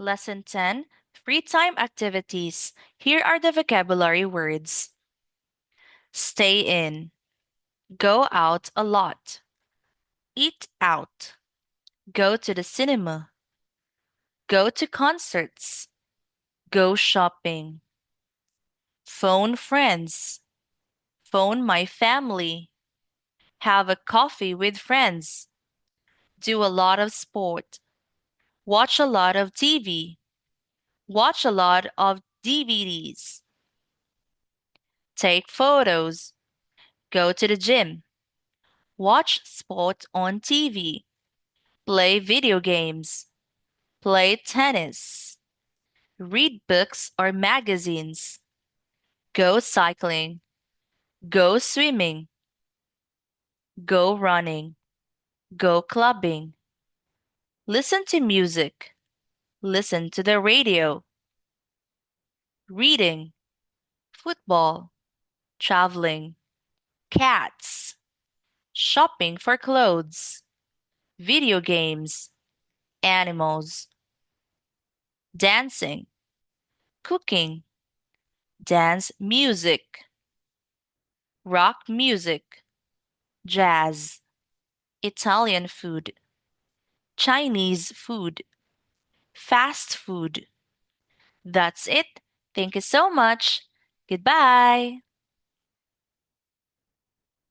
Lesson 10, Free Time Activities. Here are the vocabulary words: stay in, go out a lot, eat out, go to the cinema, go to concerts, go shopping, phone friends, phone my family, have a coffee with friends, do a lot of sport, watch a lot of TV, watch a lot of DVDs, take photos, go to the gym, watch sport on TV, play video games, play tennis, read books or magazines, go cycling, go swimming, go running, go clubbing, listen to music, listen to the radio, reading, football, traveling, cats, shopping for clothes, video games, animals, dancing, cooking, dance music, rock music, jazz, Italian food, Chinese food, fast food. That's it. Thank you so much. Goodbye.